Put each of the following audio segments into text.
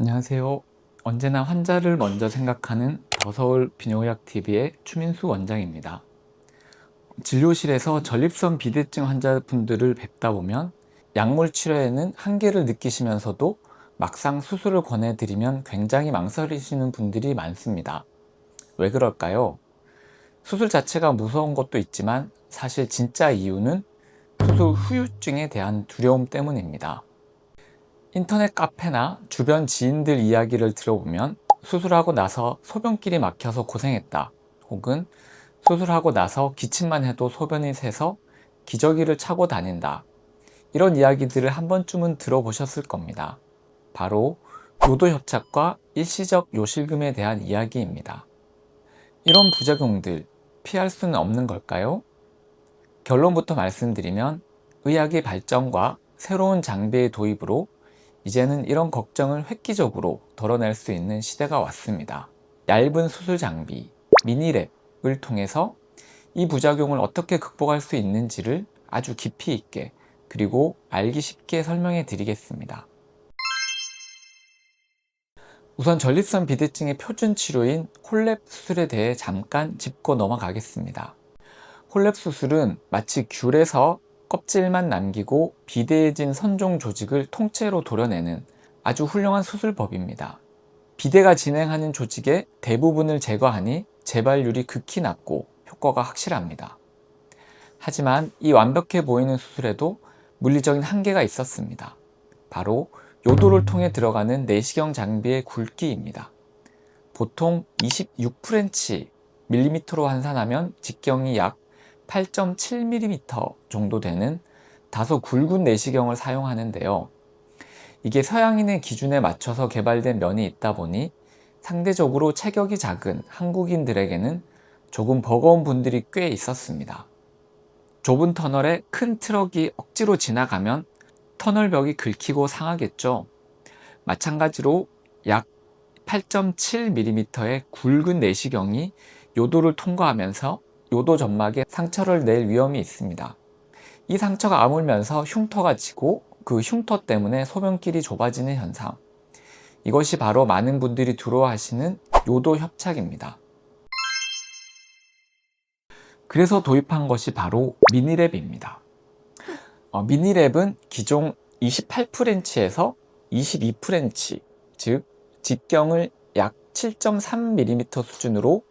안녕하세요. 언제나 환자를 먼저 생각하는 더서울 비뇨의학TV의 추민수 원장입니다. 진료실에서 전립선 비대증 환자분들을 뵙다 보면 약물 치료에는 한계를 느끼시면서도 막상 수술을 권해드리면 굉장히 망설이시는 분들이 많습니다. 왜 그럴까요? 수술 자체가 무서운 것도 있지만 사실 진짜 이유는 수술 후유증에 대한 두려움 때문입니다. 인터넷 카페나 주변 지인들 이야기를 들어보면 수술하고 나서 소변길이 막혀서 고생했다, 혹은 수술하고 나서 기침만 해도 소변이 새서 기저귀를 차고 다닌다, 이런 이야기들을 한 번쯤은 들어보셨을 겁니다. 바로 요도협착과 일시적 요실금에 대한 이야기입니다. 이런 부작용들 피할 수는 없는 걸까요? 결론부터 말씀드리면 의학의 발전과 새로운 장비의 도입으로 이제는 이런 걱정을 획기적으로 덜어낼 수 있는 시대가 왔습니다. 얇은 수술 장비, 미니랩을 통해서 이 부작용을 어떻게 극복할 수 있는지를 아주 깊이 있게 그리고 알기 쉽게 설명해 드리겠습니다. 우선 전립선 비대증의 표준 치료인 홀랩 수술에 대해 잠깐 짚고 넘어가겠습니다. 홀랩 수술은 마치 귤에서 껍질만 남기고 비대해진 선종 조직을 통째로 도려내는 아주 훌륭한 수술법입니다. 비대가 진행하는 조직의 대부분을 제거하니 재발률이 극히 낮고 효과가 확실합니다. 하지만 이 완벽해 보이는 수술에도 물리적인 한계가 있었습니다. 바로 요도를 통해 들어가는 내시경 장비의 굵기입니다. 보통 26프렌치 밀리미터로 환산하면 직경이 약 8.7mm 정도 되는 다소 굵은 내시경을 사용하는데요. 이게 서양인의 기준에 맞춰서 개발된 면이 있다 보니 상대적으로 체격이 작은 한국인들에게는 조금 버거운 분들이 꽤 있었습니다. 좁은 터널에 큰 트럭이 억지로 지나가면 터널벽이 긁히고 상하겠죠. 마찬가지로 약 8.7mm의 굵은 내시경이 요도를 통과하면서 요도 점막에 상처를 낼 위험이 있습니다. 이 상처가 아물면서 흉터가 지고 그 흉터 때문에 소변길이 좁아지는 현상, 이것이 바로 많은 분들이 두려워하시는 요도 협착입니다. 그래서 도입한 것이 바로 미니랩입니다. 미니랩은 기존 28프렌치에서 22프렌치, 즉 직경을 약 7.3mm 수준으로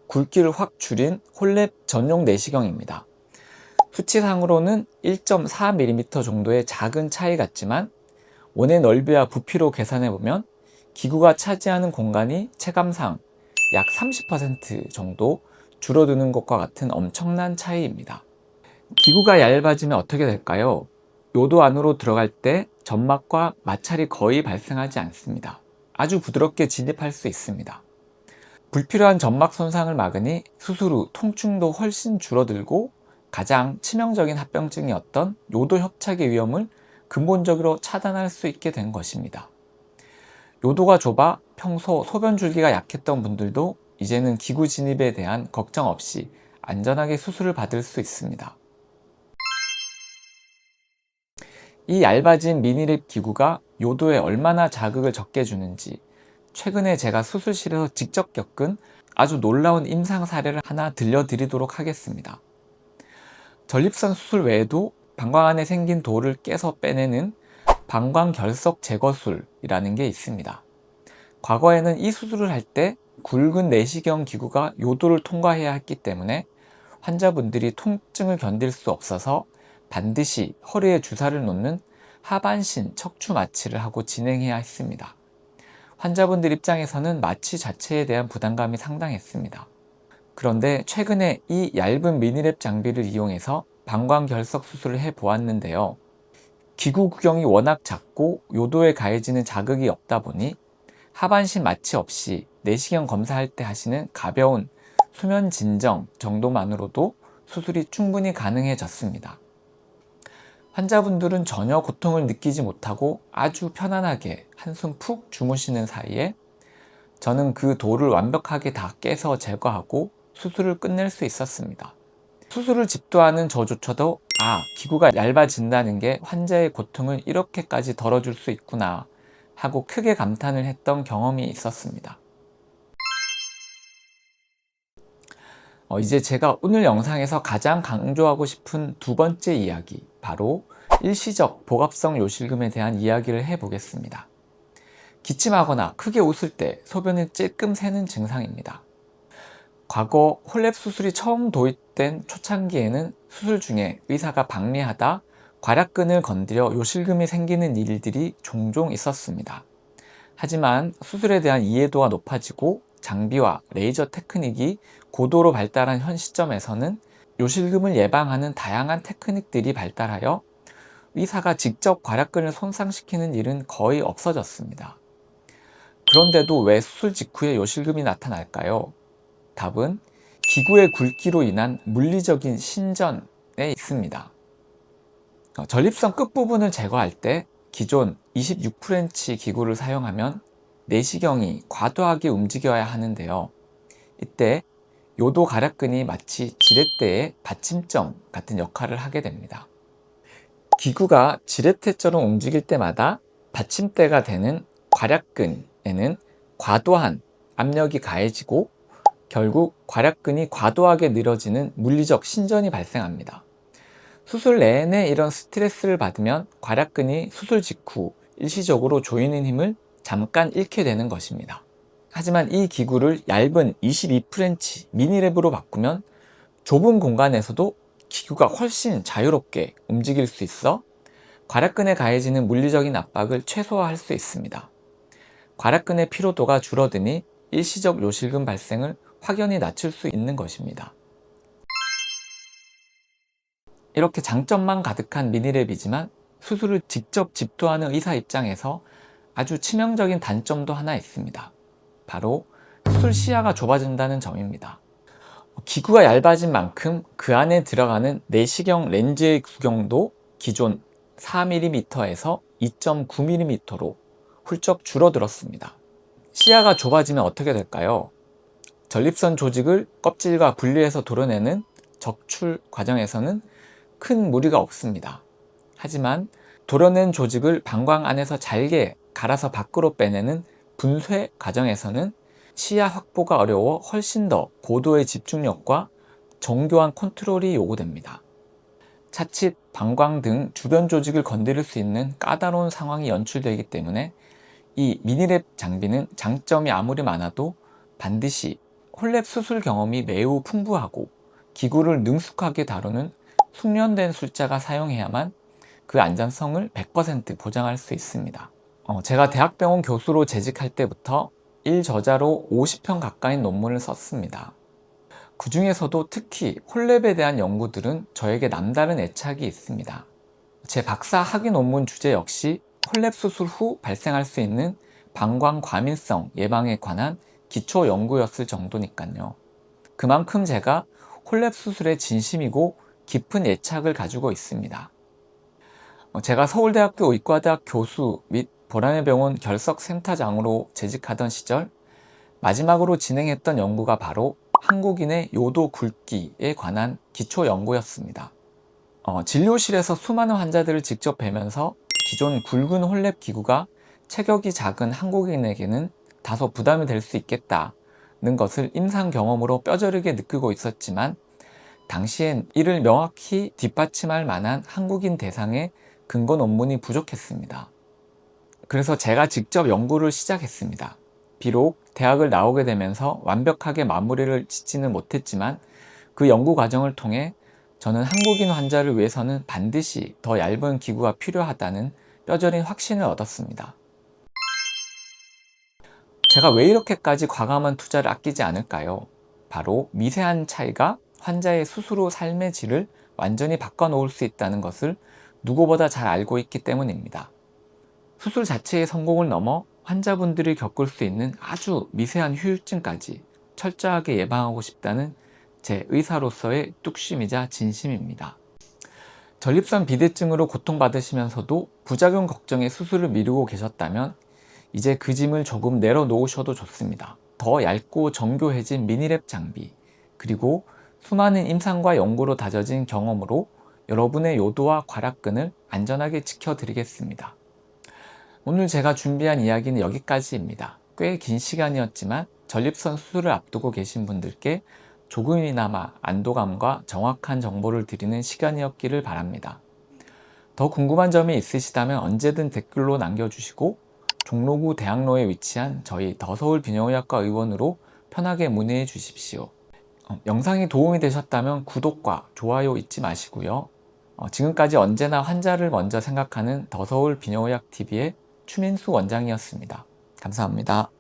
굵기를 확 줄인 홀랩 전용 내시경입니다. 수치상으로는 1.4mm 정도의 작은 차이 같지만 원의 넓이와 부피로 계산해보면 기구가 차지하는 공간이 체감상 약 30% 정도 줄어드는 것과 같은 엄청난 차이입니다. 기구가 얇아지면 어떻게 될까요? 요도 안으로 들어갈 때 점막과 마찰이 거의 발생하지 않습니다. 아주 부드럽게 진입할 수 있습니다. 불필요한 점막 손상을 막으니 수술 후 통증도 훨씬 줄어들고 가장 치명적인 합병증이었던 요도 협착의 위험을 근본적으로 차단할 수 있게 된 것입니다. 요도가 좁아 평소 소변 줄기가 약했던 분들도 이제는 기구 진입에 대한 걱정 없이 안전하게 수술을 받을 수 있습니다. 이 얇아진 미니랩 기구가 요도에 얼마나 자극을 적게 주는지 최근에 제가 수술실에서 직접 겪은 아주 놀라운 임상 사례를 하나 들려드리도록 하겠습니다. 전립선 수술 외에도 방광 안에 생긴 돌을 깨서 빼내는 방광결석 제거술이라는 게 있습니다. 과거에는 이 수술을 할 때 굵은 내시경 기구가 요도를 통과해야 했기 때문에 환자분들이 통증을 견딜 수 없어서 반드시 허리에 주사를 놓는 하반신 척추 마취를 하고 진행해야 했습니다. 환자분들 입장에서는 마취 자체에 대한 부담감이 상당했습니다. 그런데 최근에 이 얇은 미니랩 장비를 이용해서 방광결석 수술을 해 보았는데요. 기구 구경이 워낙 작고 요도에 가해지는 자극이 없다 보니 하반신 마취 없이 내시경 검사할 때 하시는 가벼운 수면 진정 정도만으로도 수술이 충분히 가능해졌습니다. 환자분들은 전혀 고통을 느끼지 못하고 아주 편안하게 한숨 푹 주무시는 사이에 저는 그 돌을 완벽하게 다 깨서 제거하고 수술을 끝낼 수 있었습니다. 수술을 집도하는 저조차도 기구가 얇아진다는 게 환자의 고통을 이렇게까지 덜어줄 수 있구나 하고 크게 감탄을 했던 경험이 있었습니다. 이제 제가 오늘 영상에서 가장 강조하고 싶은 두 번째 이야기, 바로 일시적 복합성 요실금에 대한 이야기를 해보겠습니다. 기침하거나 크게 웃을 때 소변이 찔끔 새는 증상입니다. 과거 홀랩 수술이 처음 도입된 초창기에는 수술 중에 의사가 방리하다 괄약근을 건드려 요실금이 생기는 일들이 종종 있었습니다. 하지만 수술에 대한 이해도가 높아지고 장비와 레이저 테크닉이 고도로 발달한 현 시점에서는 요실금을 예방하는 다양한 테크닉들이 발달하여 의사가 직접 괄약근을 손상시키는 일은 거의 없어졌습니다. 그런데도 왜 수술 직후에 요실금이 나타날까요? 답은 기구의 굵기로 인한 물리적인 신전에 있습니다. 전립선 끝부분을 제거할 때 기존 26프렌치 기구를 사용하면 내시경이 과도하게 움직여야 하는데요. 이때 요도 괄약근이 마치 지렛대의 받침점 같은 역할을 하게 됩니다. 기구가 지렛대처럼 움직일 때마다 받침대가 되는 괄약근에는 과도한 압력이 가해지고 결국 괄약근이 과도하게 늘어지는 물리적 신전이 발생합니다. 수술 내내 이런 스트레스를 받으면 괄약근이 수술 직후 일시적으로 조이는 힘을 잠깐 잃게 되는 것입니다. 하지만 이 기구를 얇은 22프렌치 미니랩으로 바꾸면 좁은 공간에서도 기구가 훨씬 자유롭게 움직일 수 있어 괄약근에 가해지는 물리적인 압박을 최소화할 수 있습니다. 괄약근의 피로도가 줄어드니 일시적 요실금 발생을 확연히 낮출 수 있는 것입니다. 이렇게 장점만 가득한 미니랩이지만 수술을 직접 집도하는 의사 입장에서 아주 치명적인 단점도 하나 있습니다. 바로 수술 시야가 좁아진다는 점입니다. 기구가 얇아진 만큼 그 안에 들어가는 내시경 렌즈의 구경도 기존 4mm에서 2.9mm로 훌쩍 줄어들었습니다. 시야가 좁아지면 어떻게 될까요? 전립선 조직을 껍질과 분리해서 도려내는 적출 과정에서는 큰 무리가 없습니다. 하지만 도려낸 조직을 방광 안에서 잘게 갈아서 밖으로 빼내는 분쇄 과정에서는 시야 확보가 어려워 훨씬 더 고도의 집중력과 정교한 컨트롤이 요구됩니다. 차칫, 방광 등 주변 조직을 건드릴 수 있는 까다로운 상황이 연출되기 때문에 이 미니랩 장비는 장점이 아무리 많아도 반드시 홀랩 수술 경험이 매우 풍부하고 기구를 능숙하게 다루는 숙련된 술자가 사용해야만 그 안전성을 100% 보장할 수 있습니다. 제가 대학병원 교수로 재직할 때부터 일저자로 50편 가까이 논문을 썼습니다. 그 중에서도 특히 홀랩에 대한 연구들은 저에게 남다른 애착이 있습니다. 제 박사 학위 논문 주제 역시 홀랩 수술 후 발생할 수 있는 방광 과민성 예방에 관한 기초 연구였을 정도니까요. 그만큼 제가 홀랩 수술에 진심이고 깊은 애착을 가지고 있습니다. 제가 서울대학교 의과대학 교수 및 보라매 병원 결석센터장으로 재직하던 시절 마지막으로 진행했던 연구가 바로 한국인의 요도 굵기에 관한 기초 연구였습니다. 진료실에서 수많은 환자들을 직접 뵈면서 기존 굵은 홀랩 기구가 체격이 작은 한국인에게는 다소 부담이 될 수 있겠다는 것을 임상 경험으로 뼈저리게 느끼고 있었지만 당시엔 이를 명확히 뒷받침할 만한 한국인 대상의 근거 논문이 부족했습니다. 그래서 제가 직접 연구를 시작했습니다. 비록 대학을 나오게 되면서 완벽하게 마무리를 짓지는 못했지만 그 연구 과정을 통해 저는 한국인 환자를 위해서는 반드시 더 얇은 기구가 필요하다는 뼈저린 확신을 얻었습니다. 제가 왜 이렇게까지 과감한 투자를 아끼지 않을까요? 바로 미세한 차이가 환자의 수술 후 삶의 질을 완전히 바꿔놓을 수 있다는 것을 누구보다 잘 알고 있기 때문입니다. 수술 자체의 성공을 넘어 환자분들이 겪을 수 있는 아주 미세한 후유증까지 철저하게 예방하고 싶다는 제 의사로서의 뚝심이자 진심입니다. 전립선 비대증으로 고통받으시면서도 부작용 걱정에 수술을 미루고 계셨다면 이제 그 짐을 조금 내려놓으셔도 좋습니다. 더 얇고 정교해진 미니랩 장비, 그리고 수많은 임상과 연구로 다져진 경험으로 여러분의 요도와 괄약근을 안전하게 지켜드리겠습니다. 오늘 제가 준비한 이야기는 여기까지입니다. 꽤 긴 시간이었지만 전립선 수술을 앞두고 계신 분들께 조금이나마 안도감과 정확한 정보를 드리는 시간이었기를 바랍니다. 더 궁금한 점이 있으시다면 언제든 댓글로 남겨주시고 종로구 대학로에 위치한 저희 더서울 비뇨의학과 의원으로 편하게 문의해 주십시오. 영상이 도움이 되셨다면 구독과 좋아요 잊지 마시고요. 지금까지 언제나 환자를 먼저 생각하는 더서울 비뇨의학TV의 추민수 원장이었습니다. 감사합니다.